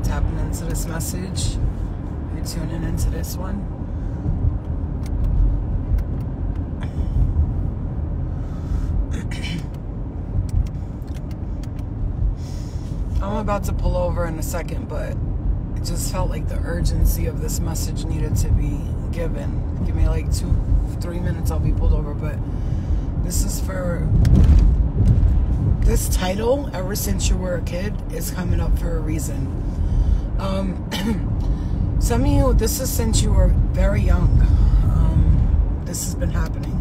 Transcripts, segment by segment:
tapping into this message. You're tuning into this one. I'm about to pull over in a second, but it just felt like the urgency of this message needed to be given. Give me like 2-3 minutes, I'll be pulled over. But this is for this title, Ever Since You Were a Kid, is coming up for a reason. Some of you, this is since you were very young. This has been happening.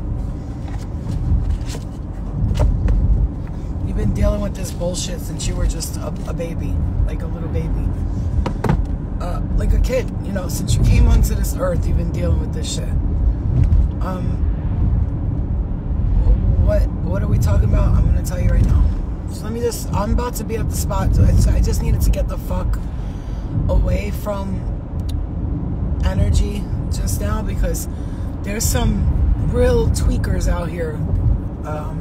You've been dealing with this bullshit since you were just a baby, like a little baby, like a kid, you know. Since you came onto this earth, you've been dealing with this shit. What are we talking about? I'm gonna tell you right now. So I'm about to be at the spot. So I just needed to get the fuck away from energy just now, because there's some real tweakers out here.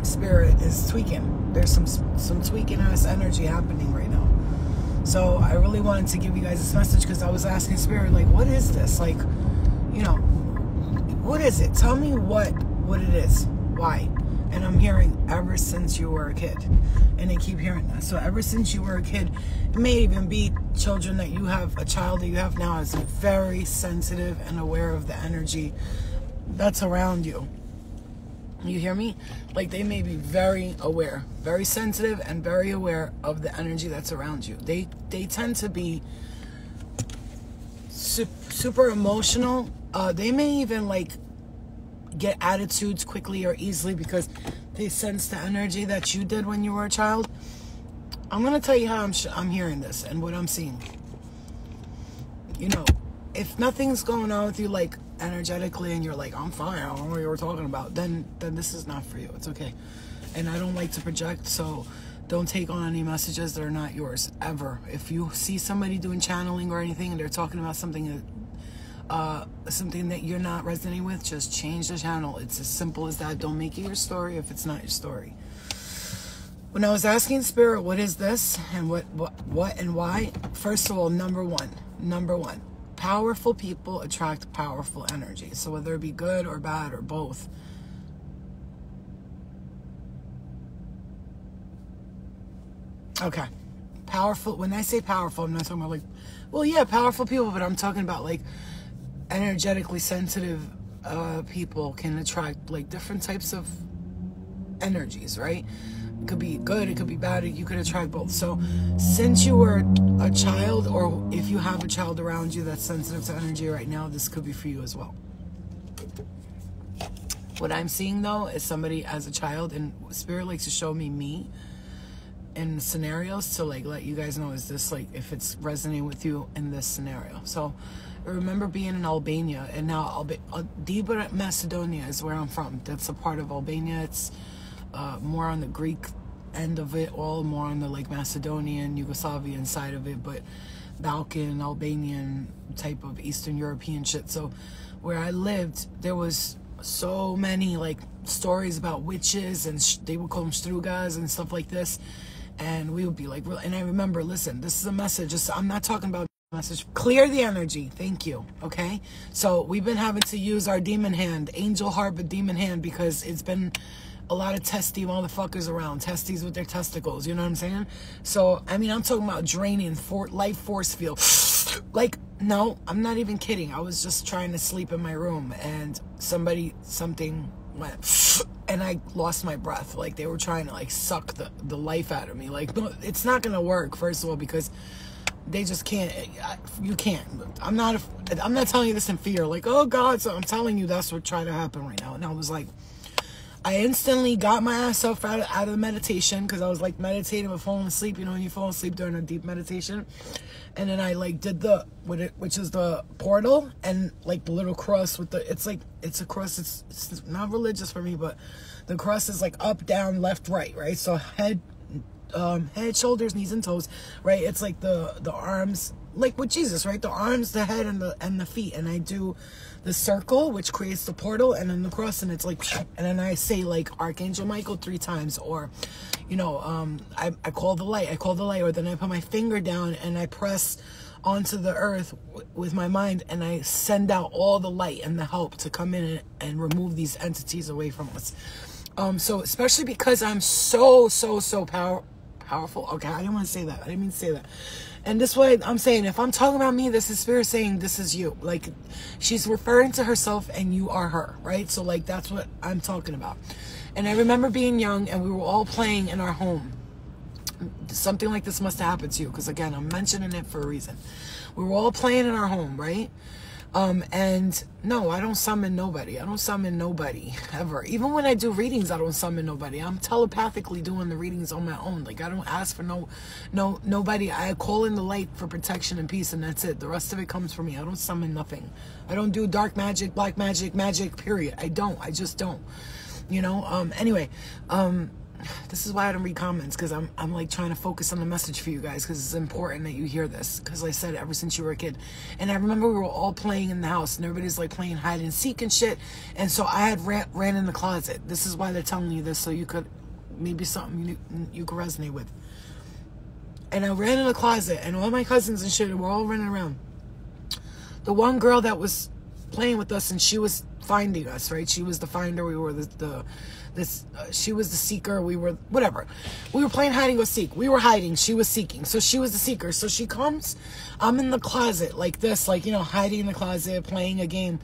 Spirit is tweaking. There's some tweaking ass energy happening right now. So I really wanted to give you guys this message, because I was asking Spirit, like, what is this? Like, you know, what is it? Tell me what it is. Why? And I'm hearing ever since you were a kid. And I keep hearing that. So ever since you were a kid, it may even be children that you have, a child that you have now is very sensitive and aware of the energy that's around you. You hear me? Like, they may be very aware, very sensitive and very aware of the energy that's around you. They tend to be super emotional. They may even like get attitudes quickly or easily because they sense the energy that you did when you were a child. I'm gonna tell you how I'm hearing this and what I'm seeing. You know, if nothing's going on with you, like energetically, and you're like, I'm fine, I don't know what you were talking about, then this is not for you. It's okay. And I don't like to project, so don't take on any messages that are not yours, ever. If you see somebody doing channeling or anything and they're talking about something that you're not resonating with, just change the channel. It's as simple as that. Don't make it your story if it's not your story. When I was asking Spirit, what is this and what and why? First of all, number one, powerful people attract powerful energy. So whether it be good or bad or both. Okay. Powerful. When I say powerful, I'm not talking about like, well, yeah, powerful people, but I'm talking about like energetically sensitive people can attract like different types of energies, right? It could be good, it could be bad, you could attract both. So since you were a child, or if you have a child around you that's sensitive to energy right now, this could be for you as well. What I'm seeing though is somebody as a child, and Spirit likes to show me in scenarios to like let you guys know, is this like, if it's resonating with you in this scenario. So I remember being in Albania, and now Dibra, Macedonia is where I'm from. That's a part of Albania. It's more on the Greek end of it, all more on the like Macedonian, Yugoslavian side of it, but Balkan, Albanian type of Eastern European shit. So where I lived, there was so many like stories about witches, and they would call them strugas and stuff like this. And we would be like, and I remember, listen, this is a message. I'm not talking about message. Clear the energy. Thank you. Okay. So we've been having to use our demon hand, angel heart, but demon hand, because it's been a lot of testy motherfuckers around, testes with their testicles, you know what I'm saying? So, I mean, I'm talking about draining life force field. Like, no, I'm not even kidding. I was just trying to sleep in my room, and something went, and I lost my breath. Like, they were trying to, like, suck the life out of me. Like, no, it's not going to work, first of all, because they just can't. You can't. I'm not telling you this in fear. Like, oh, God. So I'm telling you that's what tried to happen right now. And I was like, I instantly got my ass up out of the meditation, because I was like meditating but falling asleep. You know, when you fall asleep during a deep meditation. And then I like did which is the portal, and like the little cross with it's a cross. It's not religious for me, but the cross is like up, down, left, right. So head, shoulders, knees, and toes, right? It's like the arms, like with Jesus, right? The arms, the head, and the feet. And I do the circle, which creates the portal, and then the cross, and it's like, and then I say like Archangel Michael 3 times, or, you know, I call the light, or then I put my finger down and I press onto the earth with my mind, and I send out all the light and the help to come in and remove these entities away from us. So especially because I'm so powerful. Okay, I didn't want to say that. I didn't mean to say that. And this way I'm saying, if I'm talking about me, this is Spirit saying this is you. Like, she's referring to herself and you are her, right? So like, that's what I'm talking about. And I remember being young and we were all playing in our home. Something like this must have happened to you, because again, I'm mentioning it for a reason. We were all playing in our home, right? And no, I don't summon nobody. I don't summon nobody ever. Even when I do readings, I don't summon nobody. I'm telepathically doing the readings on my own. Like, I don't ask for nobody. I call in the light for protection and peace, and that's it. The rest of it comes from me. I don't summon nothing. I don't do dark magic, black magic, period. I don't. I just don't. You know? Anyway, this is why I don't read comments, because I'm like trying to focus on the message for you guys, because it's important that you hear this, because I said ever since you were a kid. And I remember we were all playing in the house and everybody's like playing hide and seek and shit, and so I had ran in the closet. This is why they're telling you this, so you could maybe something you could resonate with. And I ran in the closet, and all my cousins and shit were all running around. The one girl that was playing with us, and she was finding us, right? She was the finder, we were she was the seeker, we were whatever. We were playing hiding or seek. We were hiding, she was seeking. So she was the seeker. So she comes, I'm in the closet like this, like, you know, hiding in the closet, playing a game.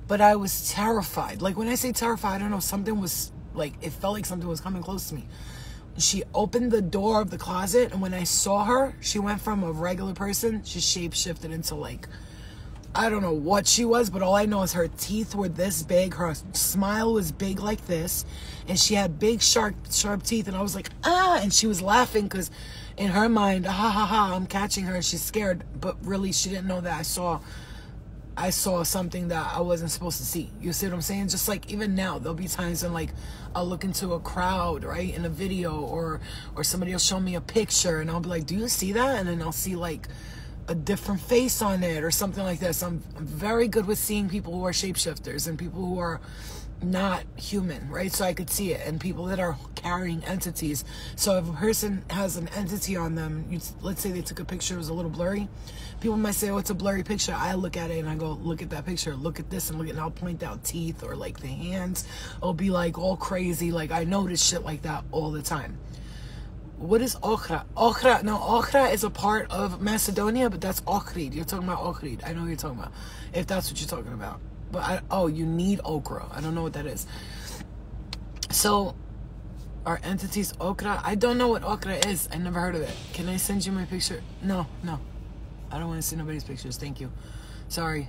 But I was terrified. Like, when I say terrified, I don't know, something was like, it felt like something was coming close to me. She opened the door of the closet, and when I saw her, she went from a regular person, she shape-shifted into like, I don't know what she was, but all I know is her teeth were this big, her smile was big like this, and she had big sharp teeth, and I was like, ah, and she was laughing, because in her mind, ha ha ha, I'm catching her, and she's scared, but really she didn't know that I saw something that I wasn't supposed to see. You see what I'm saying? Just like even now, there'll be times when like I'll look into a crowd, right, in a video, or somebody will show me a picture, and I'll be like, do you see that? And then I'll see like a different face on it or something like this. I'm very good with seeing people who are shapeshifters and people who are not human, right? So I could see it, and people that are carrying entities. So if a person has an entity on them, let's say they took a picture, it was a little blurry. People might say, oh, it's a blurry picture. I look at it and I go, look at that picture, look at this, and look at, and I'll point out teeth or like the hands. It'll be like all crazy. Like, I notice shit like that all the time. What is Ochra? Ochra, no, Ochra is a part of Macedonia, but that's Ohrid. You're talking about Ohrid. I know what you're talking about, if that's what you're talking about. But, you need okra. I don't know what that is. So, are entities okra? I don't know what okra is. I never heard of it. Can I send you my picture? No. I don't want to see nobody's pictures. Thank you. Sorry.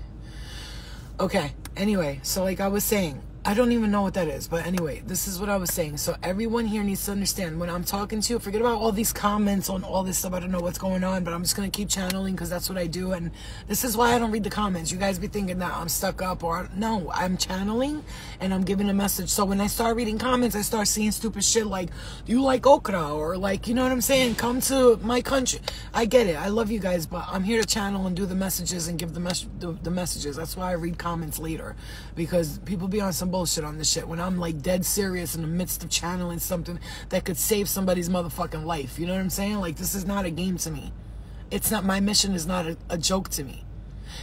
Okay. Anyway, so like I was saying, I don't even know what that is, but anyway, this is what I was saying. So everyone here needs to understand, when I'm talking to you, forget about all these comments on all this stuff. I don't know what's going on, but I'm just going to keep channeling, because that's what I do. And this is why I don't read the comments. You guys be thinking that I'm stuck up, or no, I'm channeling and I'm giving a message. So when I start reading comments, I start seeing stupid shit like, you like okra, or like, you know what I'm saying? Come to my country. I get it. I love you guys, but I'm here to channel and do the messages and give the messages. That's why I read comments later, because people be on some bullshit on this shit when I'm like dead serious in the midst of channeling something that could save somebody's motherfucking life. You know what I'm saying? Like, this is not a game to me. It's not, my mission is not a joke to me.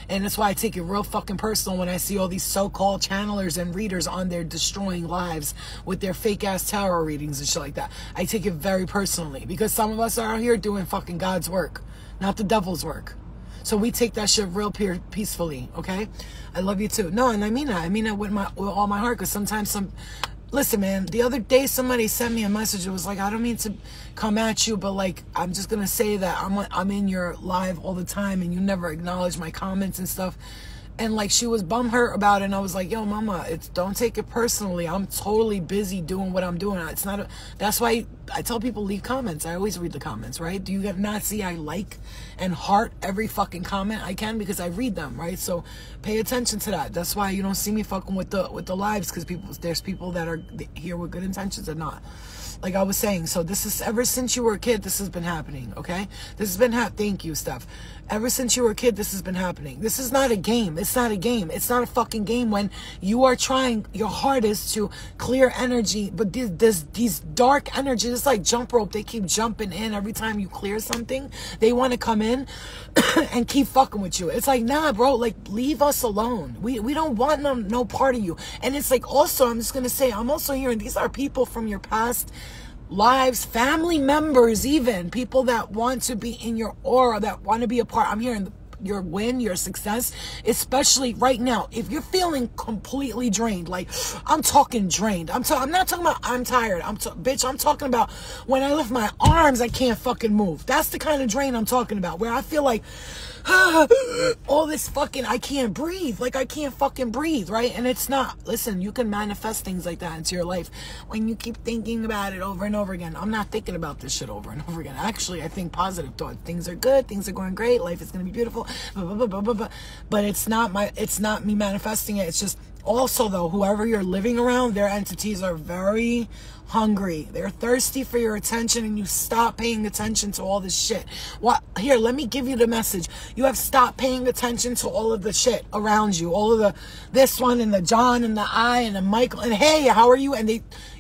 And that's why I take it real fucking personal when I see all these so-called channelers and readers on there destroying lives with their fake-ass tarot readings and shit like that. I take it very personally, because some of us are out here doing fucking God's work, not the devil's work. So we take that shit real peacefully, okay? I love you too. No, and I mean that. I mean that with all my heart, because sometimes listen, man, the other day somebody sent me a message. It was like, I don't mean to come at you, but like, I'm just going to say that I'm in your live all the time, and you never acknowledge my comments and stuff. And like, she was bumhurt about it, and I was like, yo, mama, don't take it personally. I'm totally busy doing what I'm doing. It's not that's why I tell people, leave comments. I always read the comments, right? Do you not see I like and heart every fucking comment I can, because I read them, right? So pay attention to that. That's why you don't see me fucking with the lives, because there's people that are here with good intentions and not. Like I was saying, so this is, ever since you were a kid, this has been happening, okay? This has been thank you, Steph. Ever since you were a kid, this has been happening. This is not a game. It's not a game. It's not a fucking game when you are trying your hardest to clear energy. But these dark energies, it's like jump rope. They keep jumping in every time you clear something. They want to come in and keep fucking with you. It's like, nah, bro, like, leave us alone. We don't want no part of you. And it's like, also, I'm just going to say, I'm also hearing these are people from your past lives, family members, even people that want to be in your aura, that want to be a part. I'm hearing your win, your success, especially right now. If you're feeling completely drained, like I'm talking drained, I'm not talking about I'm tired. Bitch, I'm talking about when I lift my arms, I can't fucking move. That's the kind of drain I'm talking about, where I feel like all this fucking, I can't breathe. Like, I can't fucking breathe, right? And it's not, listen, you can manifest things like that into your life when you keep thinking about it over and over again. I'm not thinking about this shit over and over again. Actually, I think positive thoughts. Things are good. Things are going great. Life is going to be beautiful. But it's not me manifesting it. It's just, also though, whoever you're living around, their entities are very hungry. They're thirsty for your attention, and you stop paying attention to all this shit. What? Here, let me give you the message. You have stopped paying attention to all of the shit around you. All of this one and the John and the I and the Michael and hey, how are you? And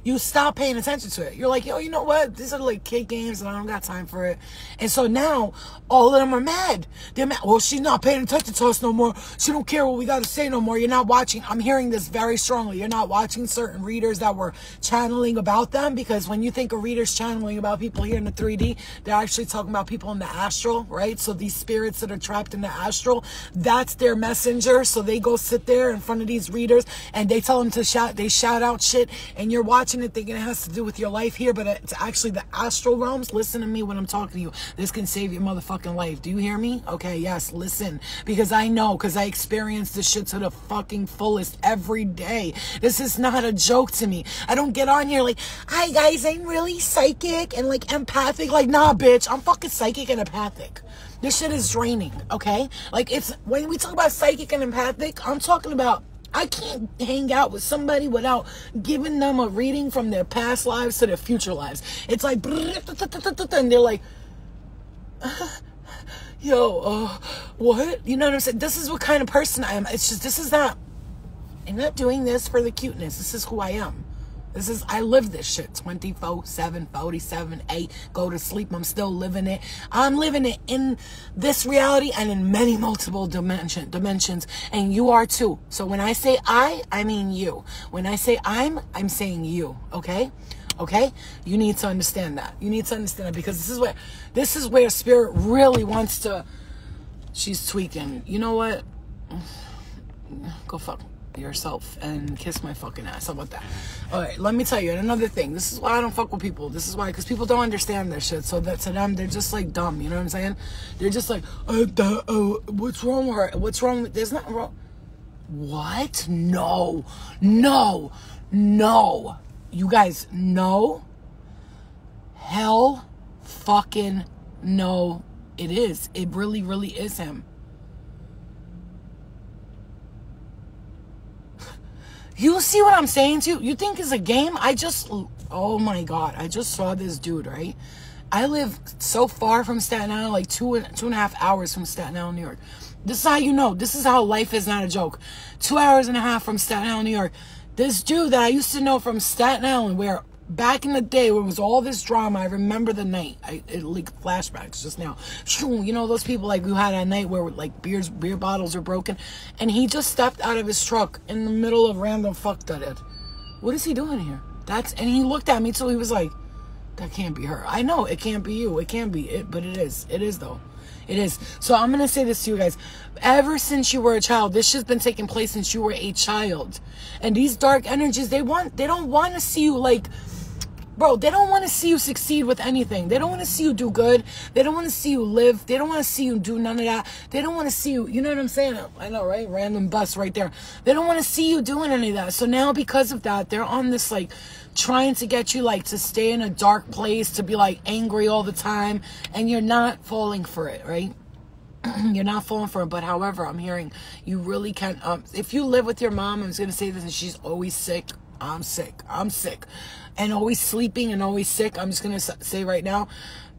you stop paying attention to it. You're like, yo, you know what? These are like kid games and I don't got time for it. And so now all of them are mad. They're mad. Well, she's not paying attention to us no more. She don't care what we got to say no more. You're not watching. I'm hearing this very strongly. You're not watching certain readers that were channeling about them, because when you think of readers channeling about people here in the 3D, they're actually talking about people in the astral, right? So these spirits that are trapped in the astral, that's their messenger. So they go sit there in front of these readers and they tell them to shout. They shout out shit, and you're watching it thinking it has to do with your life here, but it's actually the astral realms. Listen to me when I'm talking to you. This can save your motherfucking life. Do you hear me? Okay, yes, listen. Because I know, because I experience this shit to the fucking fullest every day. This is not a joke to me. I don't get on here like, hi guys, I'm really psychic and like empathic. Like, nah, bitch, I'm fucking psychic and empathic. This shit is draining, okay? Like, it's, when we talk about psychic and empathic, I'm talking about, I can't hang out with somebody without giving them a reading from their past lives to their future lives. It's like, and they're like, yo, what? You know what I'm saying? This is what kind of person I am. It's just, this is not, I'm not doing this for the cuteness. This is who I am. I live this shit 24/7, 47/8, go to sleep. I'm still living it. I'm living it in this reality and in many multiple dimensions. And you are too. So when I say I mean you. When I say I'm saying you. Okay? Okay? You need to understand that. You need to understand that, because this is where spirit really wants to, she's tweaking. You know what? Go fuck yourself and kiss my fucking ass. How about that? All right, let me tell you another thing. This is why I don't fuck with people. This is why, because people don't understand this shit. So that to them, they're just like dumb. You know what I'm saying? They're just like, what's wrong with her? What's wrong with? There's nothing wrong. What? No. You guys, no. Hell, fucking no. It is. It really, really is him. You see what I'm saying to you? You think it's a game? Oh my God. I just saw this dude, right? I live so far from Staten Island, like two and a half hours from Staten Island, New York. This is how you know. This is how life is not a joke. 2.5 hours from Staten Island, New York. This dude that I used to know from Staten Island, where back in the day where it was all this drama, I remember the night. It like flashbacks just now. You know those people like who had that night where like beer bottles were broken, and he just stepped out of his truck in the middle of random fuck that it. What is he doing here? And he looked at me too. He was like, that can't be her. I know it can't be you. It can't be it, but it is. It is though. It is. So I'm gonna say this to you guys. Ever since you were a child, this shit's been taking place since you were a child, and these dark energies, they don't want to see you like. Bro, they don't want to see you succeed with anything. They don't want to see you do good. They don't want to see you live. They don't want to see you do none of that. They don't want to see you, you know what I'm saying? I know, right? Random bus right there. They don't want to see you doing any of that. So now because of that, they're on this like trying to get you like to stay in a dark place, to be like angry all the time, and you're not falling for it, right? You're not falling for it. But however, I'm hearing you really can't, if you live with your mom, I'm just going to say this, and she's always sick. I'm sick, and always sleeping and always sick. I'm just going to say right now,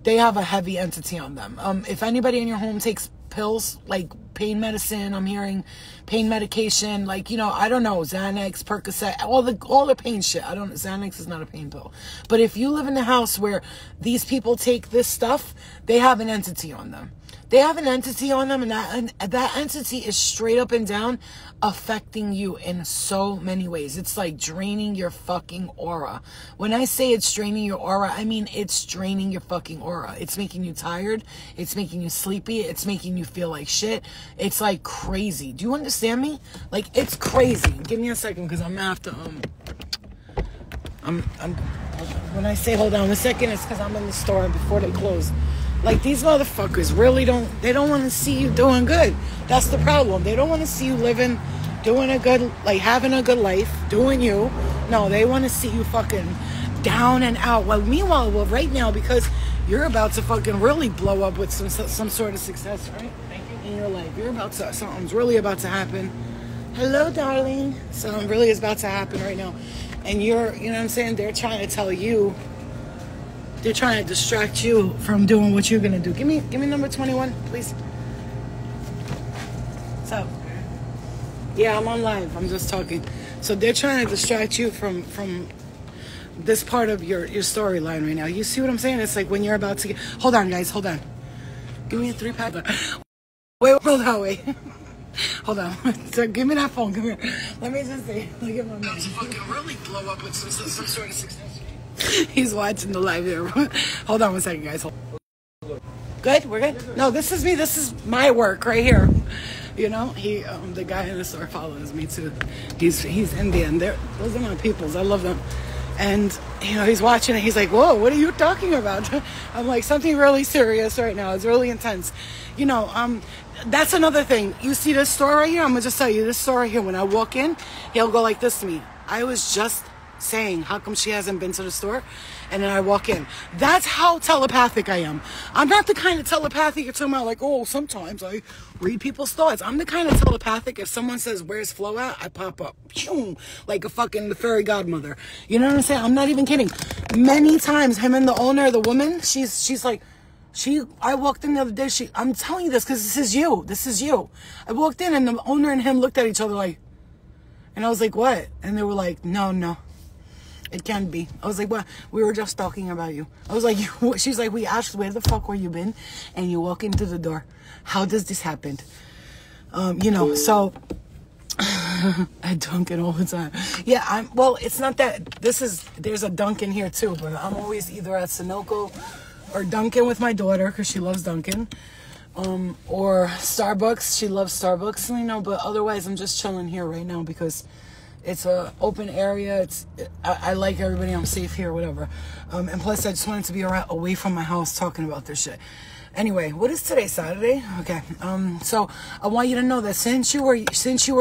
they have a heavy entity on them. If anybody in your home takes pills, like pain medicine. I'm hearing pain medication, like, you know, I don't know, Xanax, Percocet, all the pain shit. Xanax is not a pain pill. But if you live in a house where these people take this stuff, they have an entity on them. They have an entity on them, and that entity is straight up and down affecting you in so many ways. It's like draining your fucking aura. When I say it's draining your aura, I mean it's draining your fucking aura. It's making you tired. It's making you sleepy. It's making you feel like shit. It's like crazy. Do you understand me? Like, it's crazy. Give me a second, because I'm gonna have to, when I say hold on a second, it's because I'm in the store before they close. Like, these motherfuckers really don't want to see you doing good. That's the problem. They don't want to see you living, doing a good, like, having a good life, doing you. No, they want to see you fucking down and out. Well, meanwhile, right now, because you're about to fucking really blow up with some sort of success, right? In your life. Something's really about to happen. Hello, darling. Something really is about to happen right now. And you know what I'm saying? They're trying to tell you, they're trying to distract you from doing what you're gonna do. Give me number 21, please. So, yeah, I'm on live. I'm just talking. So they're trying to distract you from this part of your storyline right now. You see what I'm saying? It's like when you're about to get. Hold on, guys. Hold on. Give me a 3-pack. Wait, hold on, wait. Hold on. So give me that phone. Come here. Let me just see. Look at my man. Fucking really blow up with some sort of success. He's watching the live here. Hold on one second, guys. Good? We're good? No, this is me. This is my work right here. You know, the guy in the store follows me too. He's Indian. Those are my peoples. I love them. And, you know, he's watching it. He's like, whoa, what are you talking about? I'm like, something really serious right now. It's really intense. You know, that's another thing. You see this store right here? I'm going to just tell you this store right here. When I walk in, he'll go like this to me. I was just saying, how come she hasn't been to the store? And then I walk in. That's how telepathic I am. I'm not the kind of telepathic you're talking about, like, oh, sometimes I read people's thoughts. I'm the kind of telepathic, if someone says, where's Flo at? I pop up. Pew, like a fucking fairy godmother. You know what I'm saying? I'm not even kidding. Many times, him and the owner, the woman, she's like, I walked in the other day, I'm telling you this because this is you. This is you. I walked in and the owner and him looked at each other like, and I was like, what? And they were like, no. It can't be. I was like, what? We were just talking about you. I was like, she's like, we asked, where the fuck were you been? And you walk into the door. How does this happen? You know, so I Dunkin' all the time. Yeah, well, it's not that, there's a Dunkin' here too, but I'm always either at Sunoco or Dunkin' with my daughter, because she loves Dunkin', or Starbucks. She loves Starbucks, you know, but otherwise I'm just chilling here right now because it's a open area. I like everybody. I'm safe here, whatever. And plus, I just wanted to be away from my house talking about this shit. Anyway, what is today? Saturday? Okay. So I want you to know that since you were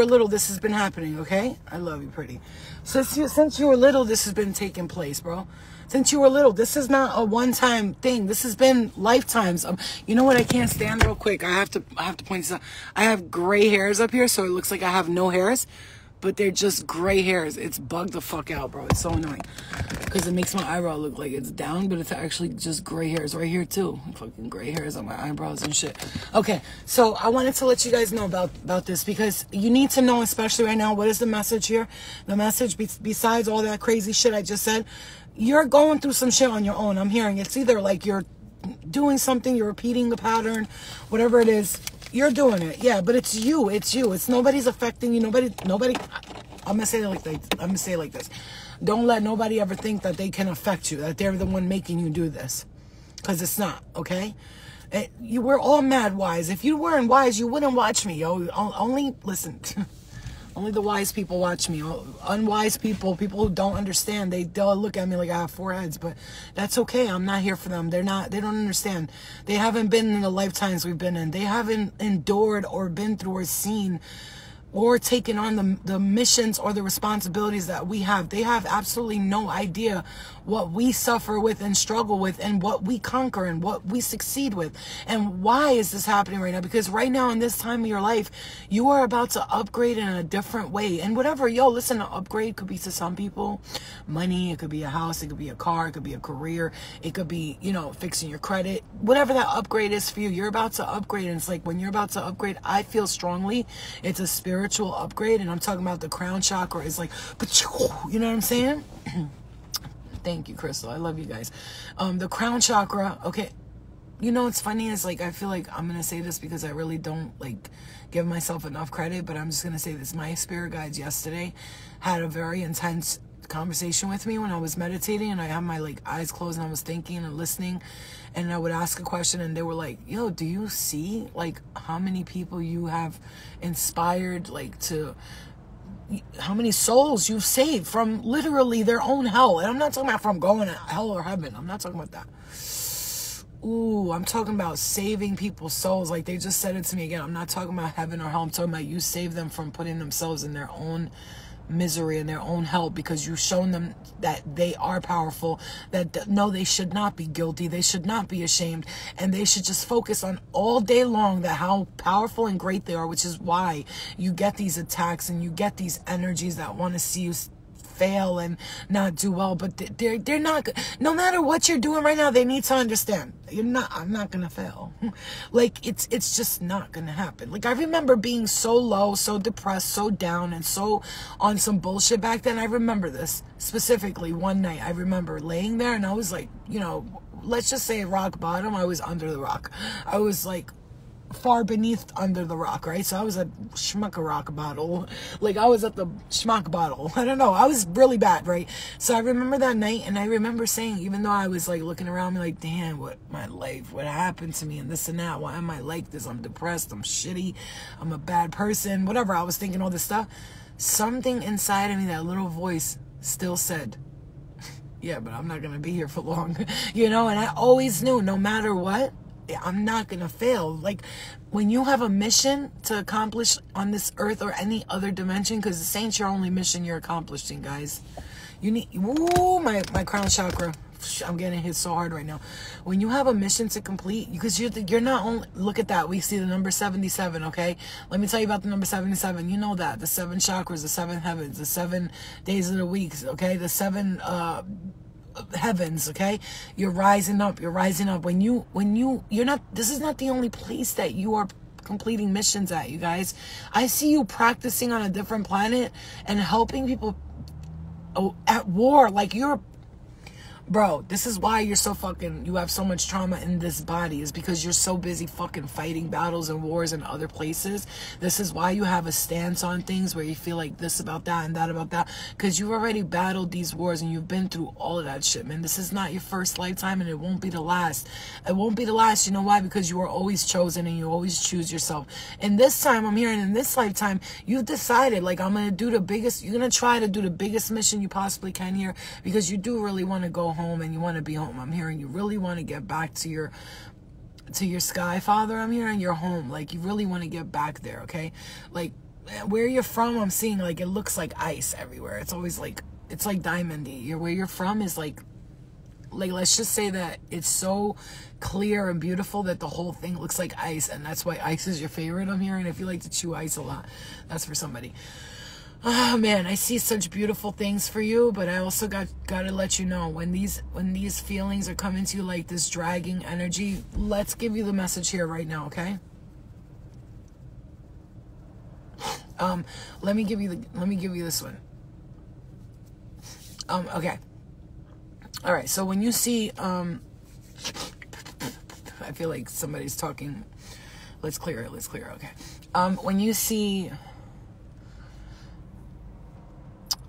little, this has been happening. Okay. I love you, pretty. Since you were little, this has been taking place, bro. Since you were little, this is not a one-time thing. This has been lifetimes. You know what I can't stand real quick? I have to point this out. I have gray hairs up here, so it looks like I have no hairs. But they're just gray hairs. It's bugged the fuck out, bro. It's so annoying. Because it makes my eyebrow look like it's down, but it's actually just gray hairs right here, too. Fucking gray hairs on my eyebrows and shit. Okay, so I wanted to let you guys know about this, because you need to know, especially right now, what is the message here? The message, besides all that crazy shit I just said, you're going through some shit on your own. I'm hearing it's either like you're doing something, you're repeating the pattern, whatever it is. You're doing it, yeah, but it's you. It's nobody's affecting you. Nobody. I'm gonna say it like this. Don't let nobody ever think that they can affect you, that they're the one making you do this, because it's not. Okay, you were all mad wise. If you weren't wise, you wouldn't watch me, yo. Only listen. Only the wise people watch me. Unwise people who don't understand, they'll look at me like I have 4 heads, but that's okay. I'm not here for them. They don't understand. They haven't been in the lifetimes we've been in. They haven't endured or been through or seen or taken on the missions or the responsibilities that we have. They have absolutely no idea what we suffer with and struggle with, and what we conquer and what we succeed with. And why is this happening right now? Because right now in this time of your life, you are about to upgrade in a different way. And whatever, listen, an upgrade could be to some people money, it could be a house, it could be a car, it could be a career, it could be, fixing your credit. Whatever that upgrade is for you, you're about to upgrade. And it's like, when you're about to upgrade, I feel strongly it's a spiritual upgrade. And I'm talking about the crown chakra is like, you know what I'm saying? Thank you, Crystal. I love you guys. The crown chakra, okay. It's funny. It's like, I feel like I'm going to say this because I really don't give myself enough credit, but I'm just going to say this. My spirit guides yesterday had a very intense conversation with me when I was meditating, and I had my eyes closed and I was thinking and listening, and I would ask a question and they were like, yo, do you see how many people you have inspired, how many souls you've saved from literally their own hell? And I'm not talking about from going to hell or heaven. I'm not talking about that. Ooh, I'm talking about saving people's souls. They just said it to me again. I'm not talking about heaven or hell. I'm talking about you save them from putting themselves in their own misery and their own hell, because you've shown them that they are powerful, that no, they should not be guilty, they should not be ashamed, and they should just focus on all day long that how powerful and great they are, which is why you get these attacks and you get these energies that want to see you fail and not do well. But they're not, no matter what you're doing right now, they need to understand I'm not gonna fail. It's just not gonna happen. I remember being so low, so depressed, so down, and so on some bullshit back then. I remember this specifically one night. I remember laying there and I was let's just say rock bottom. I was under the rock. I was far beneath under the rock, right? So I was at schmuck rock bottle. I was at the schmuck bottle. I don't know. I was really bad, right? So I remember that night, and I remember saying, even though I was looking around me damn, what my life, what happened to me and this and that, why am I like this? I'm depressed, I'm shitty, I'm a bad person, whatever. I was thinking all this stuff. Something inside of me, that little voice still said, yeah, but I'm not gonna be here for long. And I always knew, no matter what, I'm not gonna fail. When you have a mission to accomplish on this earth or any other dimension, because this ain't your only mission you're accomplishing, guys. You need, my crown chakra, I'm getting hit so hard right now. When you have a mission to complete, because you're not only, look at that, we see the number 77, okay? Let me tell you about the number 77. You know that, the 7 chakras, the 7 heavens, the 7 days of the week, okay? The 7 heavens, okay? You're rising up. When you're not, this is not the only place that you are completing missions at, you guys. I see you practicing on a different planet and helping people at war. You're, bro, this is why you're so you have so much trauma in this body, is because you're so busy fucking fighting battles and wars in other places. This is why you have a stance on things where you feel this about that and that about that, because you've already battled these wars and you've been through all of that shit, man. This is not your first lifetime, and it won't be the last. It won't be the last. You know why? Because you are always chosen and you always choose yourself. And this time, I'm hearing in this lifetime, you've decided, I'm gonna do the biggest, you're gonna try to do the biggest mission you possibly can here, because you do really want to go home and you want to be home. I'm hearing you really want to get back to your sky father. I'm hearing your home. You really want to get back there, okay? Where you're from, I'm seeing it looks like ice everywhere. It's always it's diamondy. Where you're from is let's just say that it's so clear and beautiful that the whole thing looks like ice, and that's why ice is your favorite. I'm hearing, if you like to chew ice a lot, that's for somebody. Oh man, I see such beautiful things for you, but I also gotta let you know, when these feelings are coming to you this dragging energy, let's give you the message here right now, okay? Let me give you this one. Okay. All right. So when you see, I feel like somebody's talking. Let's clear it. Okay. When you see,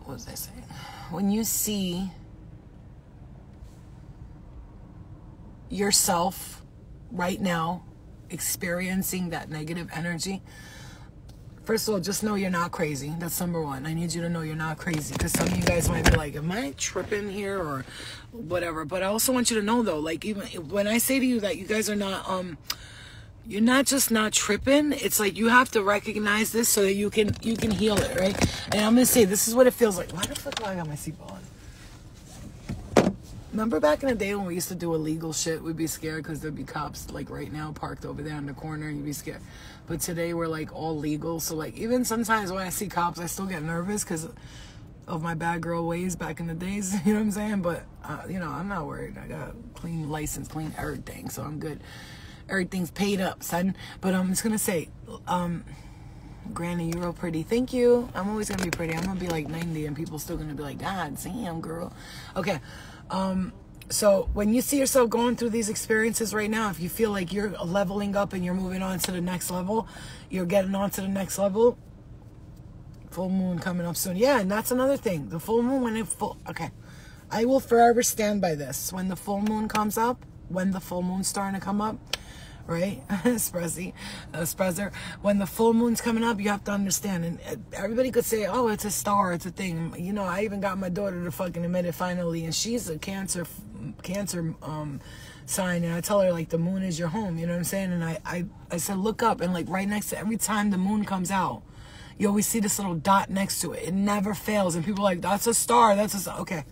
what was I saying? When you see yourself right now experiencing that negative energy, first of all, just know you're not crazy. That's number one. I need you to know you're not crazy, because some of you guys might be like, am I tripping here or whatever? But I also want you to know, though, even when I say to you that you guys are not, you're not just not tripping. It's like you have to recognize this so that you can heal it, right? And I'm gonna say this is what it feels like. Why the fuck do I got my seatbelt on? Remember back in the day when we used to do illegal shit, we'd be scared because there'd be cops like right now parked over there in the corner and you'd be scared. But today we're like all legal. So like even sometimes when I see cops, I still get nervous because of my bad girl ways back in the days. You know what I'm saying? But, you know, I'm not worried. I got a clean license, clean everything. So I'm good. Everything's paid up, son. But I'm just going to say, Granny, you're real pretty. Thank you. I'm always going to be pretty. I'm going to be like 90 and people still going to be like, God damn, girl. Okay. So when you see yourself going through these experiences right now, if you feel like you're leveling up and you're moving on to the next level, you're getting on to the next level, full moon coming up soon. Yeah, and that's another thing. The full moon, when it full... Okay. I will forever stand by this. When the full moon comes up, when the full moon's starting to come up, right? Sprezzer. When the full moon's coming up, you have to understand. And everybody could say, oh, it's a star, it's a thing. You know, I even got my daughter to fucking admit it finally. And she's a cancer sign. And I tell her, like, the moon is your home. You know what I'm saying? And I said, look up. And, like, right next to every time the moon comes out, you always see this little dot next to it. It never fails. And people are like, that's a star. That's a star. Okay.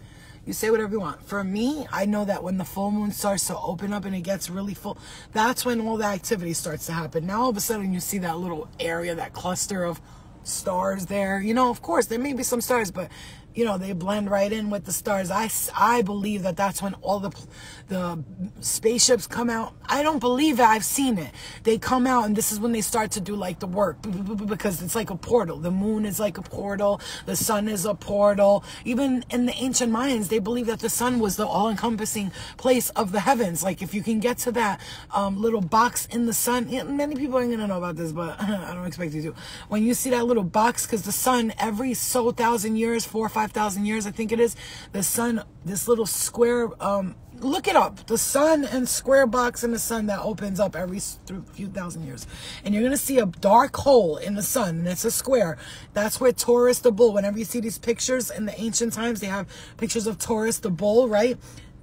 You say whatever you want. For me, I know that when the full moon starts to open up and it gets really full, that's when all the activity starts to happen. Now, all of a sudden, you see that little area, that cluster of stars there. You know, of course, there may be some stars, but, you know, they blend right in with the stars. I believe that that's when all the spaceships come out. I don't believe it. I've seen it. They come out, and this is when they start to do, like, the work, because it's like a portal. The moon is like a portal. The sun is a portal. Even in the ancient Mayans, they believe that the sun was the all-encompassing place of the heavens. Like, if you can get to that little box in the sun, many people aren't going to know about this, but I don't expect you to. When you see that little box, because the sun, every 1,000 years, 4,000 or 5,000 years, I think it is, the sun, this little square, look it up, the sun and square box in the sun that opens up every few thousand years, and you're gonna see a dark hole in the sun, and it's a square. That's where Taurus the bull, whenever you see these pictures in the ancient times, they have pictures of Taurus the bull, right?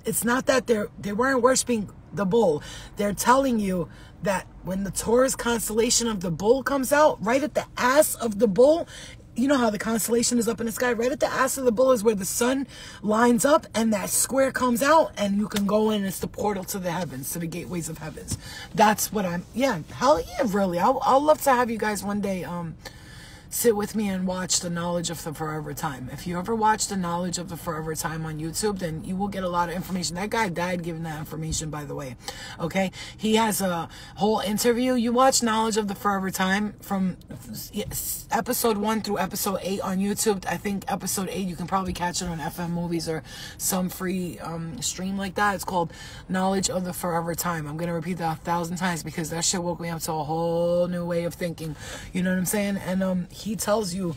It's not that they weren't worshiping the bull. They're telling you that when the Taurus constellation of the bull comes out, right at the ass of the bull, you know how the constellation is up in the sky? Right at the ass of the bull is where the sun lines up and that square comes out and you can go in. It's the portal to the heavens, to the gateways of heavens. That's what hell yeah, really. I'll love to have you guys one day sit with me and watch The Knowledge of the Forever Time. If you ever watch The Knowledge of the Forever Time on YouTube, then you will get a lot of information. That guy died giving that information, by the way. Okay? He has a whole interview. You watch Knowledge of the Forever Time from episode 1 through episode 8 on YouTube. I think episode 8, you can probably catch it on FM Movies or some free stream like that. It's called Knowledge of the Forever Time. I'm going to repeat that 1,000 times because that shit woke me up to a whole new way of thinking. You know what I'm saying? And he tells you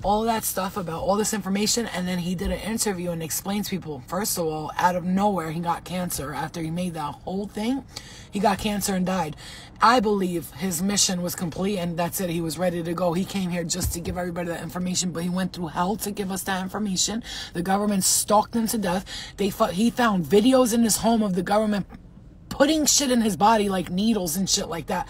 all that stuff about all this information, and then he did an interview and explains people. First of all, out of nowhere, he got cancer. After he made that whole thing, he got cancer and died. I believe his mission was complete, and that's it. He was ready to go. He came here just to give everybody that information, but he went through hell to give us that information. The government stalked him to death. He found videos in his home of the government putting shit in his body, like needles and shit like that.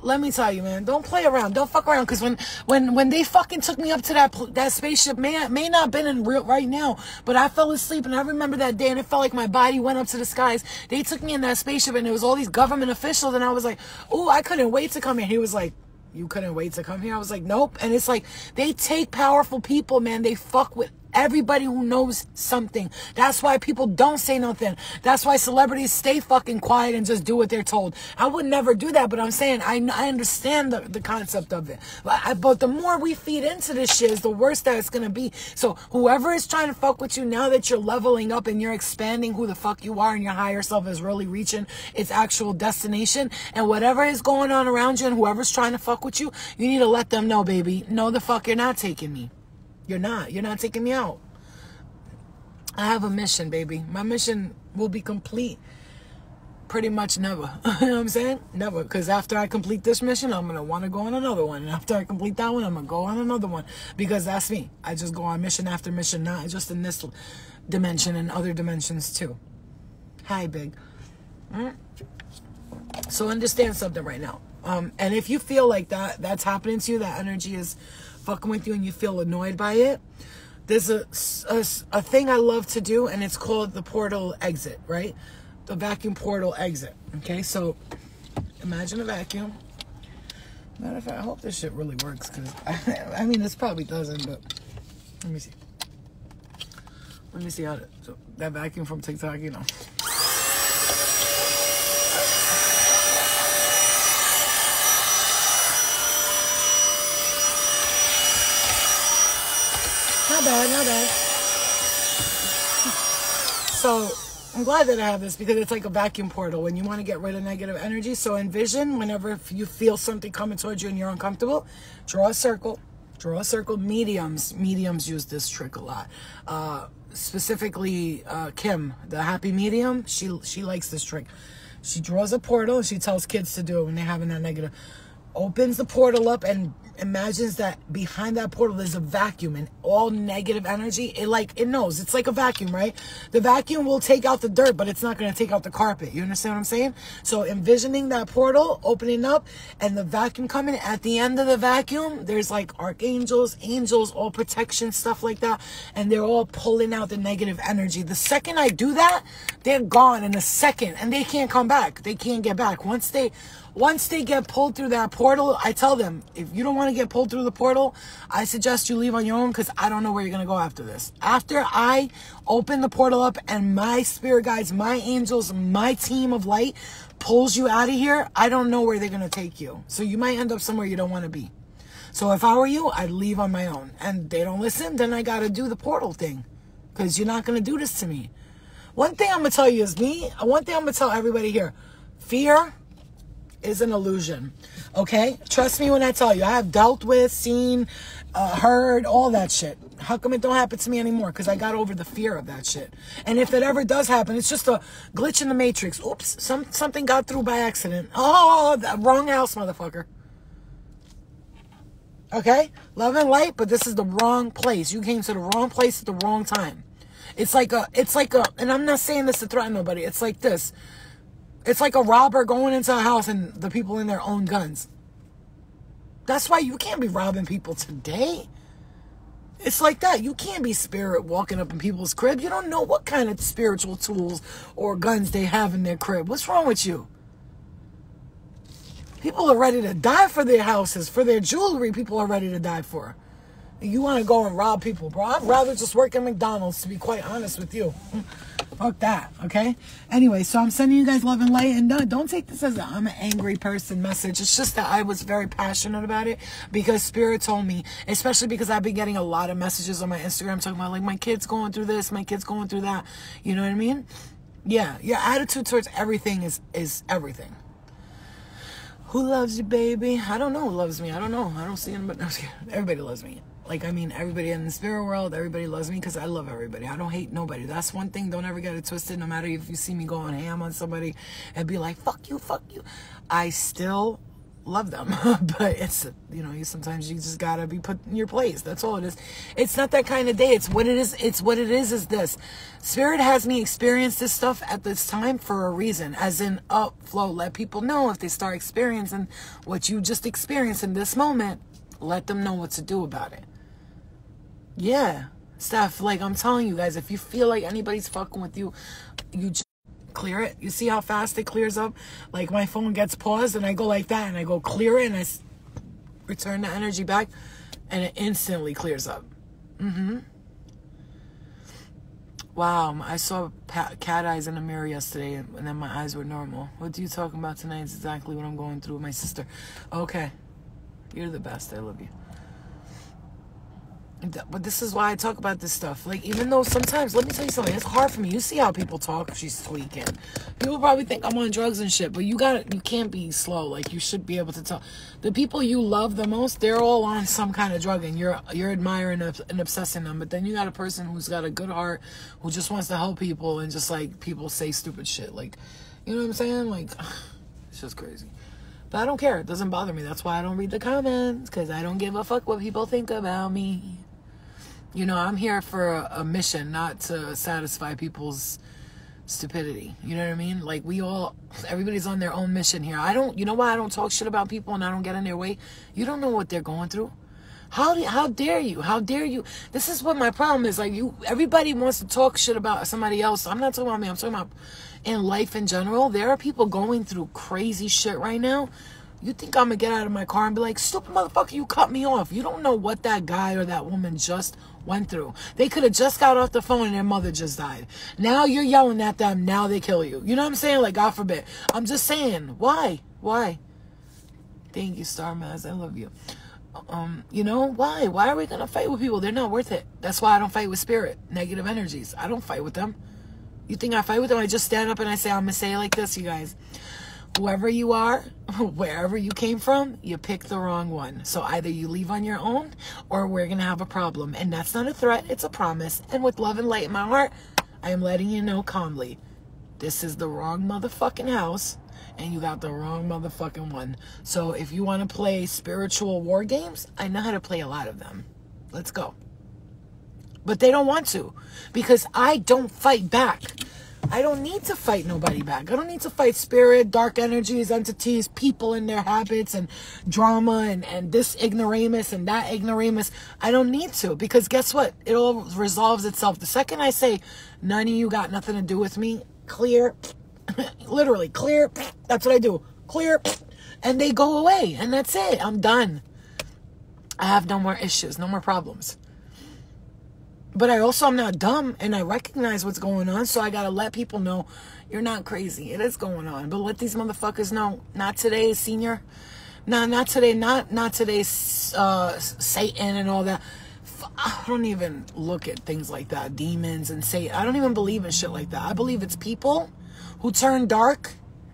Let me tell you, man, don't play around. Don't fuck around. Because when they fucking took me up to that spaceship, may not have been in real right now, but I fell asleep and I remember that day and it felt like my body went up to the skies. They took me in that spaceship and there was all these government officials and I was like, oh, I couldn't wait to come here. He was like, you couldn't wait to come here? I was like, nope. And it's like, they take powerful people, man. They fuck with everybody who knows something. That's why people don't say nothing. That's why celebrities stay fucking quiet and just do what they're told. I would never do that, but I'm saying I understand the concept of it. But the more we feed into this shit is the worse that it's going to be. So whoever is trying to fuck with you now that you're leveling up and you're expanding who the fuck you are and your higher self is really reaching its actual destination, and whatever is going on around you and whoever's trying to fuck with you, you need to let them know, baby, no the fuck you're not taking me. You're not taking me out. I have a mission, baby. My mission will be complete pretty much never. You know what I'm saying? Never. Because after I complete this mission, I'm going to want to go on another one. And after I complete that one, I'm going to go on another one. Because that's me. I just go on mission after mission, not just in this dimension and other dimensions too. Hi, big. So understand something right now. And if you feel like that's happening to you, that energy is fucking with you and you feel annoyed by it, there's a thing I love to do, and it's called the portal exit, right? The vacuum portal exit. Okay, so imagine a vacuum. Matter of fact, I hope this shit really works, because I mean, this probably doesn't, but let me see. Let me see how so that vacuum from TikTok, you know. Not bad, not bad. So I'm glad that I have this, because it's like a vacuum portal when you want to get rid of negative energy. So envision whenever you feel something coming towards you and you're uncomfortable, draw a circle. Draw a circle. Mediums use this trick a lot. Specifically, Kim, the happy medium, she likes this trick. She draws a portal and she tells kids to do it when they're having that negative. Opens the portal up and imagines that behind that portal there's a vacuum, and all negative energy, it knows. It's like a vacuum, right? The vacuum will take out the dirt, but it's not going to take out the carpet. You understand what I'm saying? So envisioning that portal opening up and the vacuum coming. At the end of the vacuum, there's like archangels, angels, all protection, stuff like that, and they're all pulling out the negative energy. The second I do that, they're gone in a second, and they can't come back. They can't get back. Once they get pulled through that portal, I tell them, if you don't want to get pulled through the portal, I suggest you leave on your own, because I don't know where you're going to go after this. After I open the portal up and my spirit guides, my angels, my team of light pulls you out of here, I don't know where they're going to take you. So you might end up somewhere you don't want to be. So if I were you, I'd leave on my own. And they don't listen, then I got to do the portal thing, because you're not going to do this to me. One thing I'm going to tell you is one thing I'm going to tell everybody here, fear is an illusion. Okay? Trust me when I tell you. I have dealt with, seen, heard, all that shit. How come it don't happen to me anymore? Because I got over the fear of that shit. And if it ever does happen, it's just a glitch in the matrix. Oops, something got through by accident. Oh, the wrong house, motherfucker. Okay? Love and light, but this is the wrong place. You came to the wrong place at the wrong time. It's like a, and I'm not saying this to threaten nobody. It's like this. It's like a robber going into a house and the people in their own guns. That's why you can't be robbing people today. It's like that. You can't be spirit walking up in people's crib. You don't know what kind of spiritual tools or guns they have in their crib. What's wrong with you? People are ready to die for their houses, for their jewelry. People are ready to die for. You want to go and rob people, bro? I'd rather just work at McDonald's, to be quite honest with you. Fuck that, okay? Anyway, so I'm sending you guys love and light, and don't take this as I'm an angry person message. It's just that I was very passionate about it, because Spirit told me, especially because I've been getting a lot of messages on my Instagram talking about, like, my kid's going through this, my kid's going through that. You know what I mean? Yeah, your attitude towards everything is everything. Who loves you, baby? I don't know who loves me. I don't know. I don't see anybody. Everybody loves me. Like, I mean, everybody in the spirit world, everybody loves me because I love everybody. I don't hate nobody. That's one thing. Don't ever get it twisted. No matter if you see me going ham on somebody and be like, fuck you, fuck you. I still love them. But it's, you know, sometimes you just got to be put in your place. That's all it is. It's not that kind of day. It's what it is. It's what it is this. Spirit has me experience this stuff at this time for a reason. As in, flow. Let people know if they start experiencing what you just experienced in this moment. Let them know what to do about it. Yeah, Steph, like I'm telling you guys, if you feel like anybody's fucking with you, you just clear it. You see how fast it clears up? Like my phone gets paused and I go like that and I go clear it and I return the energy back and it instantly clears up. Wow, I saw cat eyes in the mirror yesterday and then my eyes were normal. What are you talking about tonight? It's exactly what I'm going through with my sister. Okay, you're the best. I love you. But this is why I talk about this stuff. Like, even though sometimes, let me tell you something, it's hard for me. You see how people talk? She's tweaking. People probably think I'm on drugs and shit, but you can't be slow. Like, you should be able to tell. The people you love the most, they're all on some kind of drug, and you're admiring and obsessing them. But then you got a person who's got a good heart, who just wants to help people, and just, like, people say stupid shit. Like, you know what I'm saying? Like, it's just crazy. But I don't care. It doesn't bother me. That's why I don't read the comments, because I don't give a fuck what people think about me. You know, I'm here for a mission, not to satisfy people's stupidity. You know what I mean? Like, everybody's on their own mission here. You know why I don't talk shit about people and I don't get in their way? You don't know what they're going through. How dare you? How dare you? This is what my problem is. Like, everybody wants to talk shit about somebody else. I'm not talking about me. I'm talking about in life in general. There are people going through crazy shit right now. You think I'm going to get out of my car and be like, stupid motherfucker, you cut me off. You don't know what that guy or that woman just went through. They could have just got off the phone and their mother just died. Now you're yelling at them. Now they kill you. You know what I'm saying? Like, God forbid. I'm just saying. Why? Thank you, Star Maz. I love you. You know, why? Why are we going to fight with people? They're not worth it. That's why I don't fight with spirit, negative energies. I don't fight with them. You think I fight with them? I just stand up and I say, I'm going to say it like this, you guys. Whoever you are, wherever you came from, you picked the wrong one. So either you leave on your own or we're going to have a problem. And that's not a threat. It's a promise. And with love and light in my heart, I am letting you know calmly, this is the wrong motherfucking house. And you got the wrong motherfucking one. So if you want to play spiritual war games, I know how to play a lot of them. Let's go. But they don't want to. Because I don't fight back. I don't need to fight nobody back. I don't need to fight spirit, dark energies, entities, people and their habits and drama and this ignoramus and that ignoramus. I don't need to, because guess what? It all resolves itself. The second I say, none of you got nothing to do with me, clear, literally clear, that's what I do, clear, and they go away, and that's it. I'm done. I have no more issues, no more problems. But I'm not dumb, and I recognize what's going on, so I gotta let people know you're not crazy. It is going on. But let these motherfuckers know, not today, senior. No, not today, not today, Satan and all that. I don't even look at things like that, demons and Satan. I don't even believe in shit like that. I believe it's people who turn dark,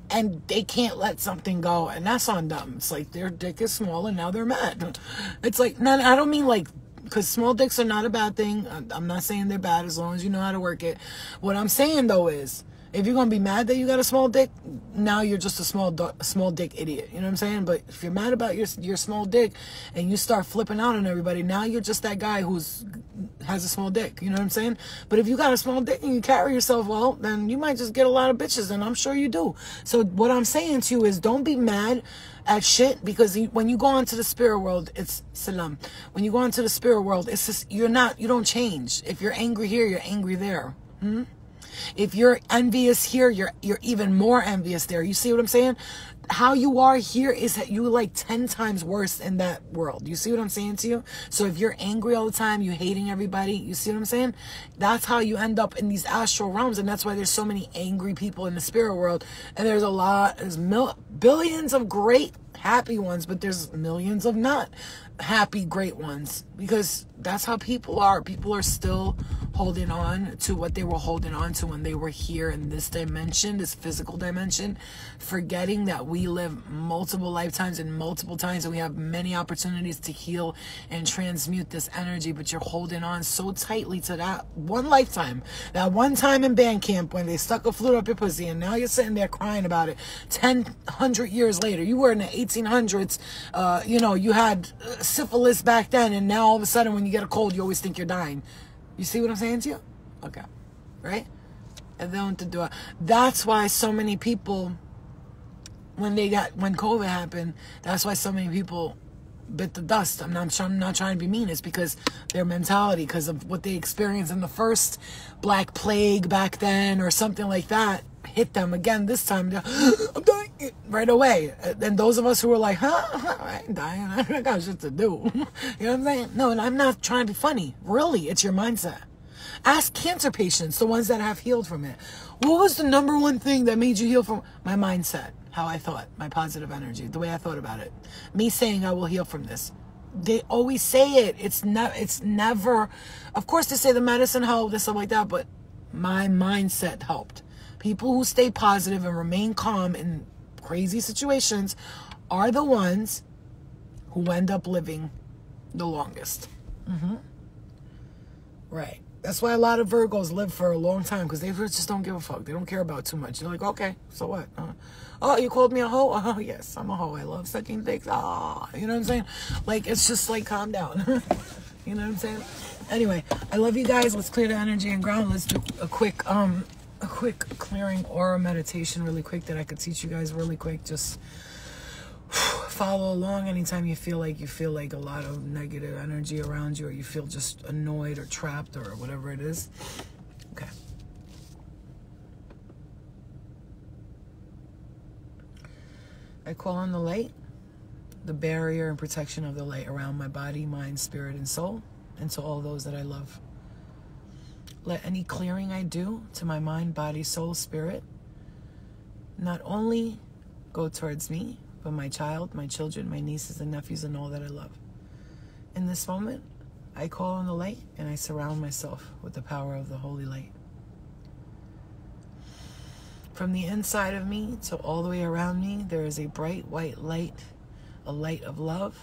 and they can't let something go, and that's on them. It's like their dick is small, and now they're mad. It's like, no, I don't mean like, because small dicks are not a bad thing. I'm not saying they're bad as long as you know how to work it. What I'm saying, though, is if you're going to be mad that you got a small dick, now you're just a small dick idiot. You know what I'm saying? But if you're mad about your small dick and you start flipping out on everybody, now you're just that guy has a small dick. You know what I'm saying? But if you got a small dick and you carry yourself well, then you might just get a lot of bitches, and I'm sure you do. So what I'm saying to you is, don't be mad at shit, because when you go into the spirit world, it's salam. When you go into the spirit world, it's just, you don't change. If you're angry here, you're angry there. If you're envious here, you're even more envious there. You see what I'm saying? How you are here is that you like 10 times worse in that world. You see what I'm saying to you? So if you're angry all the time, you hating everybody, you see what I'm saying? That's how you end up in these astral realms, and that's why there's so many angry people in the spirit world. And there's billions of great happy ones, but there's millions of not happy great ones, because that's how people are. People are still holding on to what they were holding on to when they were here in this dimension, this physical dimension, forgetting that we live multiple lifetimes and multiple times, and we have many opportunities to heal and transmute this energy. But you're holding on so tightly to that one lifetime, that one time in band camp when they stuck a flute up your pussy, and now you're sitting there crying about it 100 years later. You were in the 1800s, you had syphilis back then, and now all of a sudden when you get a cold, you always think you're dying. You see what I'm saying to you? Okay. Right? And then to do it. That's why so many people, when COVID happened, that's why so many people bit the dust. I'm not trying to be mean. It's because their mentality, because of what they experienced in the first Black Plague back then, or something like that, hit them again this time. I'm dying right away. And those of us who were like, I ain't dying, I got shit to do. You know what I'm saying? No, and I'm not trying to be funny. Really, it's your mindset. Ask cancer patients, the ones that have healed from it. What was the number one thing that made you heal from? My mindset, how I thought, my positive energy, the way I thought about it. Me saying I will heal from this. They always say it. It's never, of course they say the medicine helped and stuff like that, but my mindset helped. People who stay positive and remain calm in crazy situations are the ones who end up living the longest. Right. That's why a lot of Virgos live for a long time, because they just don't give a fuck. They don't care about too much. They're like, okay, so what? Oh, you called me a hoe? Oh, yes, I'm a hoe. I love sucking dicks. Ah, you know what I'm saying? Like, it's just like, calm down. You know what I'm saying? Anyway, I love you guys. Let's clear the energy and ground. Let's do a quick a quick clearing aura meditation really quick that I could teach you guys really quick. Just follow along anytime you feel like a lot of negative energy around you, or you feel just annoyed or trapped or whatever it is. Okay. I call on the light, the barrier and protection of the light around my body, mind, spirit, and soul, and to all those that I love. Let any clearing I do to my mind, body, soul, spirit, not only go towards me, but my child, my children, my nieces and nephews, and all that I love. In this moment, I call on the light and I surround myself with the power of the holy light. From the inside of me to all the way around me, there is a bright white light, a light of love,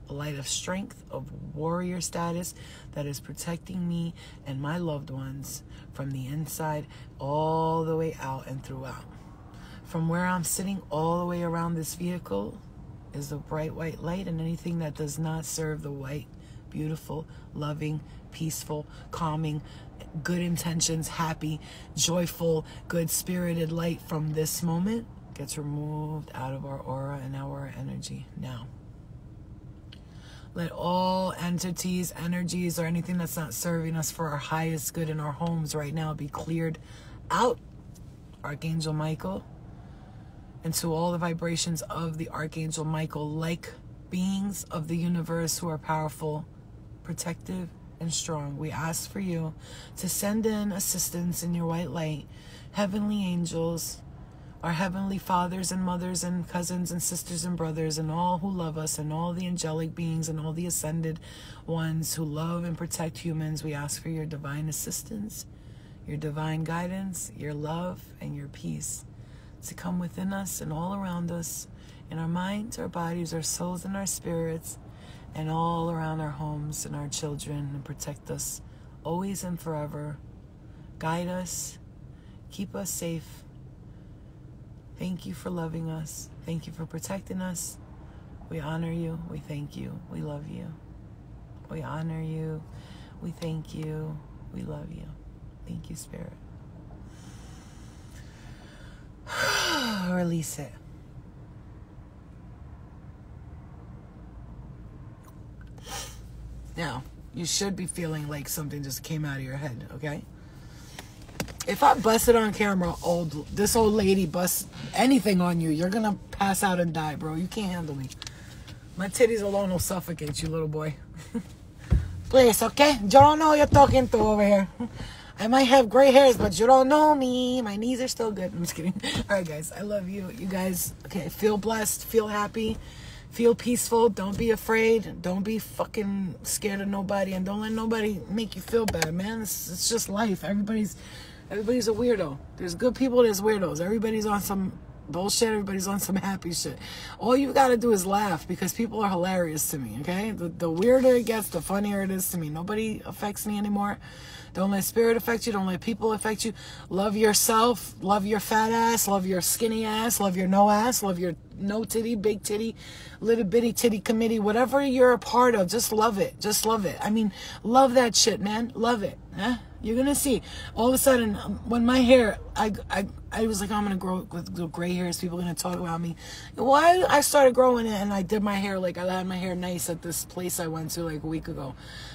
a light of strength, of warrior status that is protecting me and my loved ones from the inside all the way out and throughout. From where I'm sitting all the way around this vehicle is the bright white light, and anything that does not serve the white, beautiful, loving, peaceful, calming, good intentions, happy, joyful, good-spirited light from this moment gets removed out of our aura and our energy now. Let all entities, energies, or anything that's not serving us for our highest good in our homes right now be cleared out. Archangel Michael, and to all the vibrations of the Archangel Michael, like beings of the universe who are powerful, protective, and strong, we ask for you to send in assistance in your white light, heavenly angels, our heavenly fathers and mothers and cousins and sisters and brothers, and all who love us, and all the angelic beings and all the ascended ones who love and protect humans. We ask for your divine assistance, your divine guidance, your love, and your peace to come within us and all around us, in our minds, our bodies, our souls, and our spirits, and all around our homes and our children, and protect us always and forever. Guide us, keep us safe. Thank you for loving us. Thank you for protecting us. We honor you. We thank you. We love you. We honor you. We thank you. We love you. Thank you, Spirit. Release it. Now, you should be feeling like something just came out of your head, okay? If I busted on camera, this old lady busts anything on you, you're gonna pass out and die, bro. You can't handle me. My titties alone will suffocate you, little boy. Please, okay? You don't know who you're talking to over here. I might have gray hairs, but you don't know me. My knees are still good. I'm just kidding. All right, guys. I love you. You guys, okay, feel blessed. Feel happy. Feel peaceful. Don't be afraid. Don't be fucking scared of nobody. And don't let nobody make you feel bad, man. It's just life. Everybody's a weirdo. There's good people. There's weirdos. Everybody's on some bullshit. Everybody's on some happy shit. All you got to do is laugh, because people are hilarious to me, okay? The weirder it gets, the funnier it is to me. Nobody affects me anymore. Don't let spirit affect you. Don't let people affect you. Love yourself. Love your fat ass. Love your skinny ass. Love your no ass. Love your no titty, big titty, little bitty titty committee. Whatever you're a part of, just love it. Just love it. I mean, love that shit, man. Love it. Huh? You're going to see. All of a sudden, when my hair, I was like, I'm going to grow with gray hairs. People are going to talk about me. Well, I started growing it, and I did my hair, like, I had my hair nice at this place I went to, like, a week ago.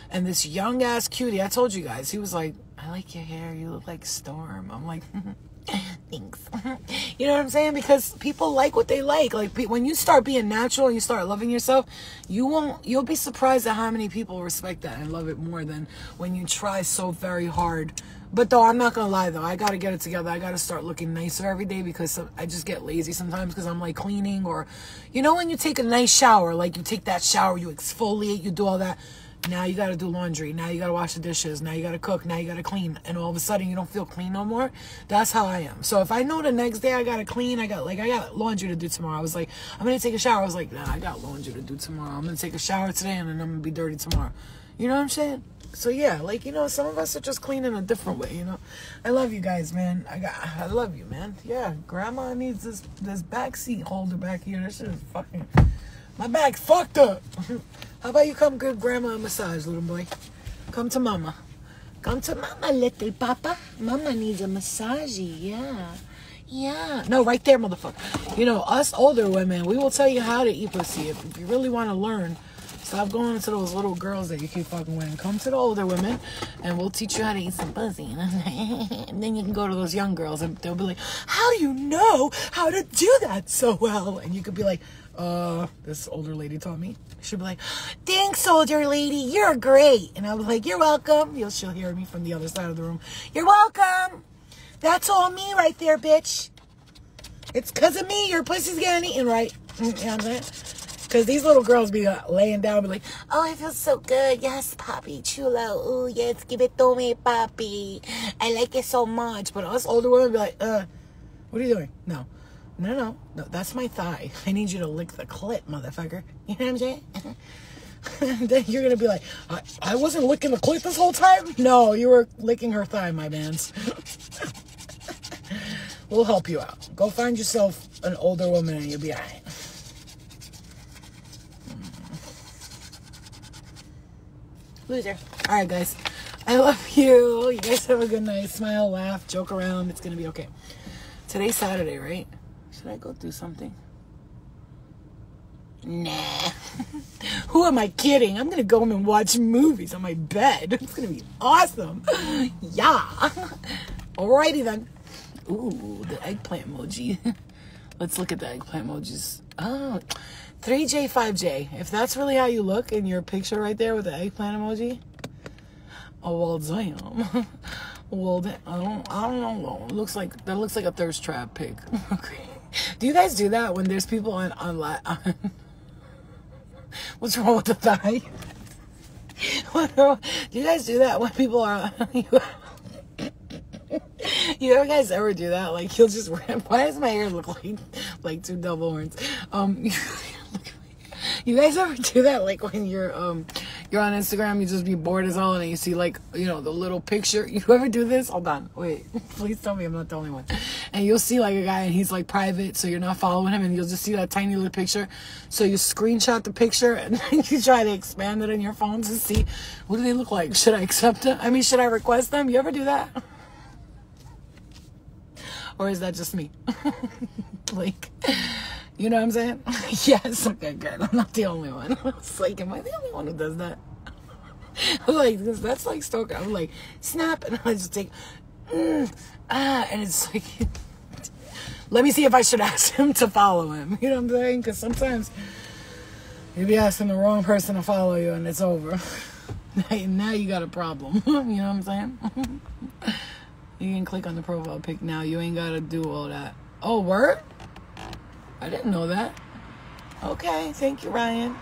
And this young-ass cutie, I told you guys, he was like, I like your hair. You look like Storm. I'm like, thanks. You know what I'm saying? Because people like what they like. Like, when you start being natural and you start loving yourself, you'll be surprised at how many people respect that and love it more than when you try so very hard. But though, I'm not going to lie, though. I got to get it together. I got to start looking nicer every day, because I just get lazy sometimes because I'm like cleaning, or, you know, when you take a nice shower, like you take that shower, you exfoliate, you do all that. Now you got to do laundry. Now you got to wash the dishes. Now you got to cook. Now you got to clean. And all of a sudden you don't feel clean no more. That's how I am. So if I know the next day I got to clean, I got laundry to do tomorrow. I was like, I'm going to take a shower. I was like, nah, I got laundry to do tomorrow. I'm going to take a shower today, and then I'm going to be dirty tomorrow. You know what I'm saying? So yeah, like, you know, some of us are just cleaning a different way, you know. I love you guys, man. I love you, man. Yeah, grandma needs this back seat holder back here. This shit is fucking, my back's fucked up. How about you come give grandma a massage, little boy? Come to mama. Come to mama, little papa. Mama needs a massage. Yeah. Yeah. No, right there, motherfucker. You know, us older women, we will tell you how to eat pussy. If you really want to learn, stop going to those little girls that you keep fucking with. Come to the older women, and we'll teach you how to eat some pussy. And then you can go to those young girls, and they'll be like, how do you know how to do that so well? And you could be like, this older lady taught me. She'll be like, thanks, older lady. You're great. And I'll be like, you're welcome. She'll hear me from the other side of the room. You're welcome. That's all me right there, bitch. It's because of me your pussy's getting eaten, right? You know what I'm saying? Because these little girls be laying down and be like, oh, I feel so good. Yes, papi, chulo. Ooh, yes, give it to me, papi. I like it so much. But us older women be like, what are you doing? No, that's my thigh. I need you to lick the clit, motherfucker. You know what I'm saying? Then you're going to be like, I wasn't licking the clit this whole time? No, you were licking her thigh, my mans. We'll help you out. Go find yourself an older woman and you'll be all right. Loser. All right, guys. I love you. You guys have a good night. Smile, laugh, joke around. It's going to be okay. Today's Saturday, right? Should I go do something? Nah. Who am I kidding? I'm going to go home and watch movies on my bed. It's going to be awesome. Yeah. Alrighty then. Ooh, the eggplant emoji. Let's look at the eggplant emojis. Oh, 3J, 5J. If that's really how you look in your picture right there with the eggplant emoji. Oh, well, damn. Well, I don't know. It looks like, that looks like a thirst trap pic. Okay. Do you guys do that when there's people on what's wrong with the thigh? Do you guys do that when people are you guys ever do that? Like, you'll just why does my hair look like two double horns? You guys ever do that? Like when you're on Instagram, you just be bored as hell and you see like, you know, the little picture. You ever do this? Hold on, wait. Please tell me I'm not the only one. And you'll see like a guy and he's like private, so you're not following him, and you'll just see that tiny little picture. So you screenshot the picture and then you try to expand it in your phone to see what do they look like. Should I accept them? I mean, should I request them? You ever do that? Or is that just me? Like, you know what I'm saying? Yes, okay, good. I'm not the only one. It's like, am I the only one who does that? I'm like, that's like stalker. I'm like, snap, and I just take, and it's like, let me see if I should ask him to follow him. You know what I'm saying? Because sometimes you be asking the wrong person to follow you, and it's over. Now you got a problem. You know what I'm saying? You can click on the profile pic now. You ain't got to do all that. Oh, word? I didn't know that. Okay, thank you, Ryan.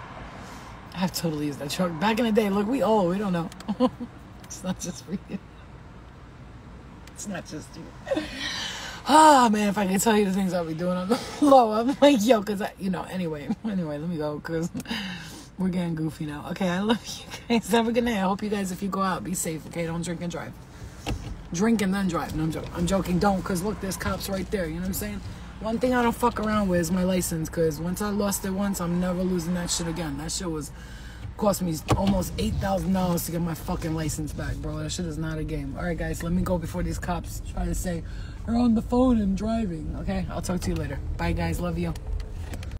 I've totally used that truck. Back in the day, look, we old. We don't know. It's not just for you. It's not just you. Oh, man, if I could tell you the things I'll be doing on the low, I'm like, yo, because anyway, let me go, because we're getting goofy now. Okay, I love you guys. Have a good night. I hope you guys, if you go out, be safe, okay? Don't drink and drive. Drink and then drive. No, I'm joking. Don't, because look, there's cops right there. You know what I'm saying? One thing I don't fuck around with is my license, because once I lost it once, I'm never losing that shit again. That shit cost me almost $8,000 to get my fucking license back, bro. That shit is not a game. All right, guys, let me go before these cops try to say you're on the phone and driving. Okay, I'll talk to you later. Bye, guys. Love you.